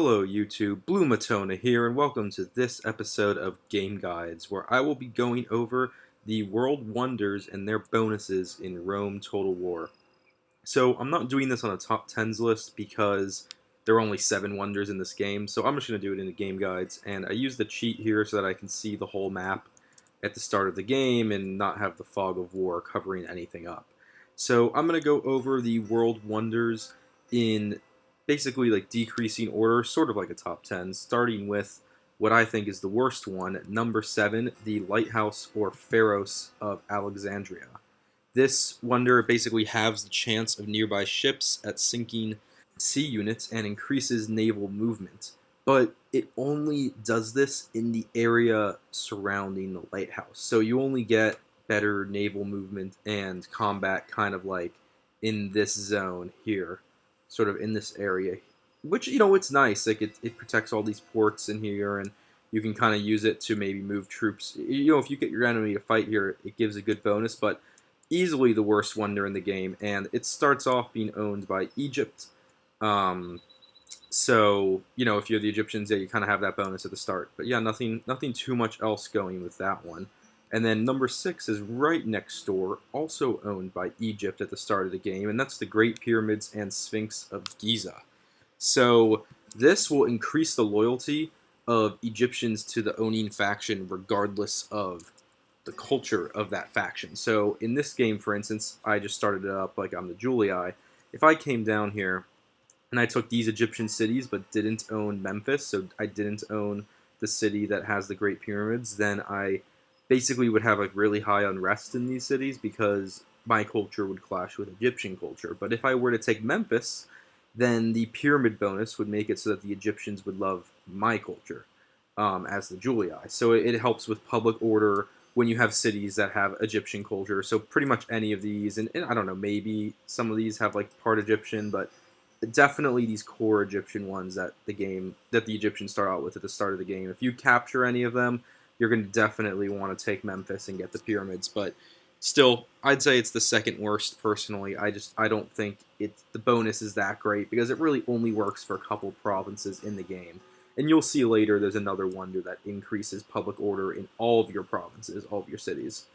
Hello YouTube, BlueMatona here, and welcome to this episode of Game Guides, where I will be going over the world wonders and their bonuses in Rome Total War. So I'm not doing this on a top 10s list because there are only 7 wonders in this game, so I'm just going to do it in the Game Guides, and I use the cheat here so that I can see the whole map at the start of the game and not have the fog of war covering anything up. So I'm going to go over the world wonders in basically like decreasing order, sort of like a top 10, starting with what I think is the worst one, number 7, the Lighthouse or Pharos of Alexandria. This wonder basically halves the chance of nearby ships at sinking sea units and increases naval movement. But it only does this in the area surrounding the lighthouse. So you only get better naval movement and combat kind of like in this zone here, sort of in this area. Which, it's nice. Like, it protects all these ports in here, and you can kind of use it to maybe move troops. If you get your enemy to fight here, it gives a good bonus, but easily the worst wonder in the game, and it starts off being owned by Egypt. So, if you're the Egyptians, yeah, you kind of have that bonus at the start. But yeah, nothing too much else going with that one. And then number 6 is right next door, also owned by Egypt at the start of the game, and that's the Great Pyramids and Sphinx of Giza. So this will increase the loyalty of Egyptians to the owning faction regardless of the culture of that faction. So in this game, for instance, I just started it up like I'm the Julii. If I came down here and I took these Egyptian cities but didn't own Memphis, so I didn't own the city that has the Great Pyramids, then I basically would have like really high unrest in these cities because my culture would clash with Egyptian culture. But if I were to take Memphis, then the pyramid bonus would make it so that the Egyptians would love my culture as the Julii. So it helps with public order when you have cities that have Egyptian culture. So pretty much any of these, and I don't know, maybe some of these have like part Egyptian, but definitely these core Egyptian ones that the Egyptians start out with at the start of the game. If you capture any of them, you're going to definitely want to take Memphis and get the pyramids. But still, I'd say it's the second worst personally. I don't think the bonus is that great because it really only works for a couple provinces in the game. And you'll see later there's another wonder that increases public order in all of your provinces, all of your cities.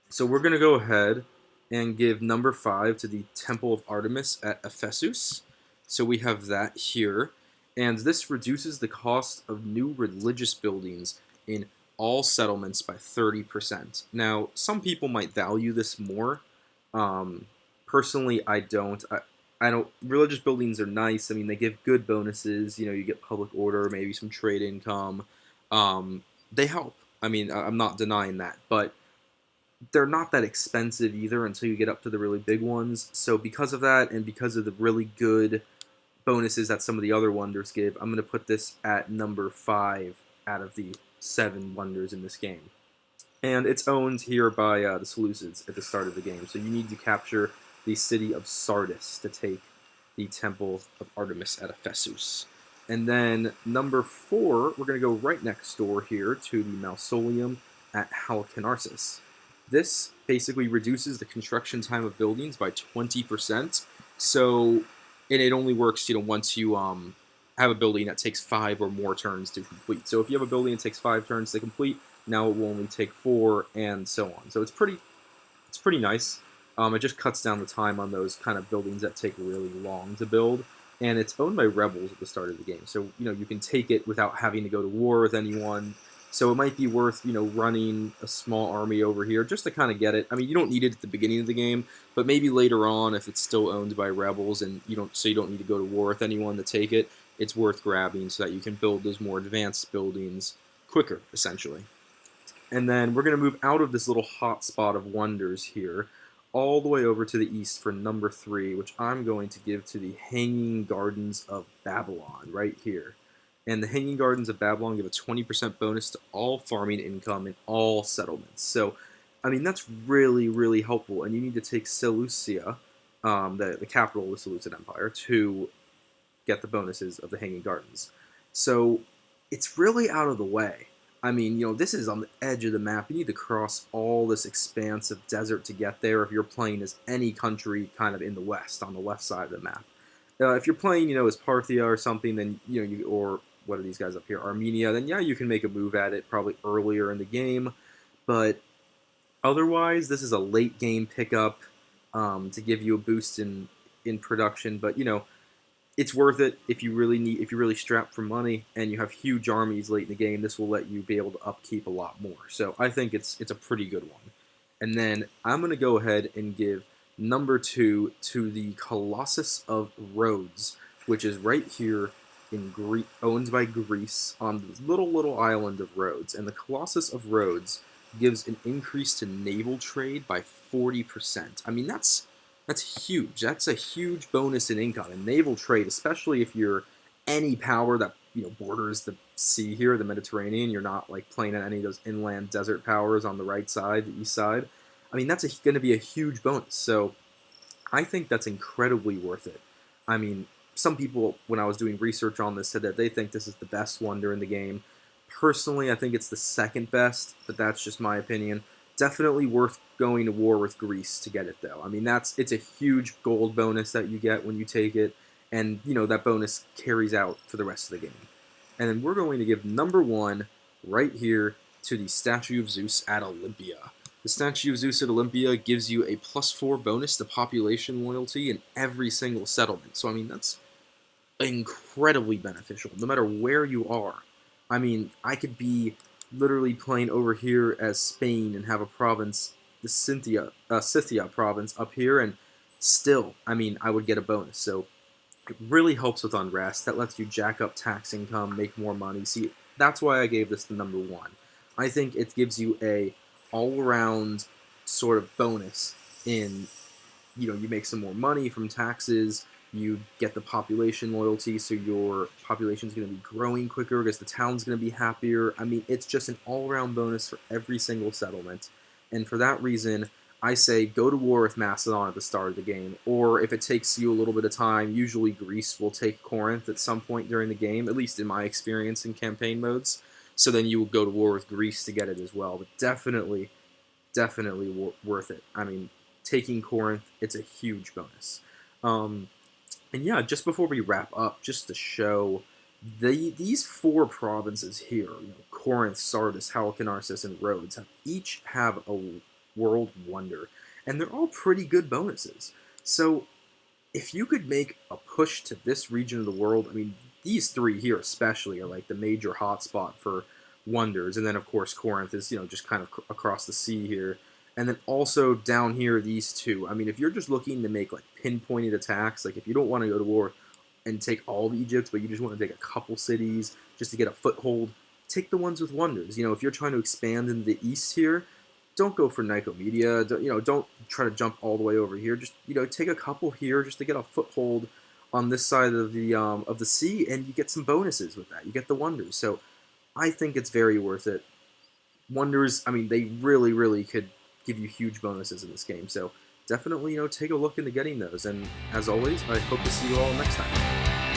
So we're going to go ahead and give number 5 to the Temple of Artemis at Ephesus. So we have that here. And this reduces the cost of new religious buildings in all settlements by 30%. Now, some people might value this more. Personally, I don't. I don't. Religious buildings are nice. I mean, they give good bonuses. You get public order, maybe some trade income. They help. I mean, I'm not denying that, but they're not that expensive either until you get up to the really big ones. So because of that, and because of the really good bonuses that some of the other wonders give, I'm going to put this at number 5 out of the 7 wonders in this game. And it's owned here by the Seleucids at the start of the game. So you need to capture the city of Sardis to take the Temple of Artemis at Ephesus. And then number 4, we're going to go right next door here to the Mausoleum at Halicarnassus. This basically reduces the construction time of buildings by 20%. So, and it only works, once you have a building that takes 5 or more turns to complete. So if you have a building that takes 5 turns to complete, now it will only take 4, and so on. So it's pretty nice. It just cuts down the time on those kind of buildings that take really long to build. And it's owned by rebels at the start of the game. So, you can take it without having to go to war with anyone. So it might be worth, running a small army over here just to kind of get it. I mean, you don't need it at the beginning of the game, but maybe later on, if it's still owned by rebels and you don't need to go to war with anyone to take it, it's worth grabbing so that you can build those more advanced buildings quicker, essentially. And then we're going to move out of this little hotspot of wonders here, all the way over to the east for number 3, which I'm going to give to the Hanging Gardens of Babylon, right here. And the Hanging Gardens of Babylon give a 20% bonus to all farming income in all settlements. So, I mean, that's really, really helpful. And you need to take Seleucia, the capital of the Seleucid Empire, to get the bonuses of the Hanging Gardens. So, it's really out of the way. I mean, this is on the edge of the map. You need to cross all this expanse of desert to get there if you're playing as any country kind of in the west, on the left side of the map. If you're playing, as Parthia or something, then or what are these guys up here, Armenia? Then yeah, you can make a move at it probably earlier in the game, but otherwise, this is a late game pickup to give you a boost in production. But it's worth it if you're really strapped for money and you have huge armies late in the game. This will let you be able to upkeep a lot more. So I think it's a pretty good one. And then I'm gonna go ahead and give number 2 to the Colossus of Rhodes, which is right here in owned by Greece on the little island of Rhodes. And the Colossus of Rhodes gives an increase to naval trade by 40%. I mean, that's huge. That's a huge bonus in income and naval trade, especially if you're any power that borders the sea here, the Mediterranean. You're not like playing at any of those inland desert powers on the right side, the east side. I mean, that's going to be a huge bonus. So I think that's incredibly worth it. I mean, some people, when I was doing research on this, said that they think this is the best wonder in the game. Personally, I think it's the second best, but that's just my opinion. Definitely worth going to war with Greece to get it, though. I mean, it's a huge gold bonus that you get when you take it, and that bonus carries out for the rest of the game. And then we're going to give number 1 right here to the Statue of Zeus at Olympia. The Statue of Zeus at Olympia gives you a +4 bonus to population loyalty in every single settlement. So I mean, that's incredibly beneficial, no matter where you are. I mean, I could be literally playing over here as Spain and have a province, the Scythia province up here, and still, I mean, I would get a bonus. So it really helps with unrest. That lets you jack up tax income, make more money. See, that's why I gave this the number 1. I think it gives you a all-around sort of bonus in, you make some more money from taxes, you get the population loyalty, so your population is going to be growing quicker because the town's going to be happier. I mean, it's just an all-around bonus for every single settlement. And for that reason, I say go to war with Macedon at the start of the game, or if it takes you a little bit of time, usually Greece will take Corinth at some point during the game, at least in my experience in campaign modes. So then you will go to war with Greece to get it as well. But definitely worth it. I mean, taking Corinth, it's a huge bonus. And yeah, just before we wrap up, just to show these 4 provinces here, Corinth, Sardis, Halicarnassus, and Rhodes, each have a world wonder, and they're all pretty good bonuses. So if you could make a push to this region of the world, I mean, these 3 here especially are like the major hotspot for wonders, and then of course Corinth is just kind of across the sea here. And then also down here, these 2. I mean, if you're just looking to make like pinpointed attacks, like if you don't want to go to war and take all of Egypt, but you just want to take a couple cities just to get a foothold, take the ones with wonders. If you're trying to expand in the east here, don't go for Nicomedia. Don't try to jump all the way over here. Just take a couple here just to get a foothold on this side of the sea, and you get some bonuses with that. You get the wonders. So I think it's very worth it. Wonders, I mean, they really could give you huge bonuses in this game. So definitely, take a look into getting those. And as always, I hope to see you all next time.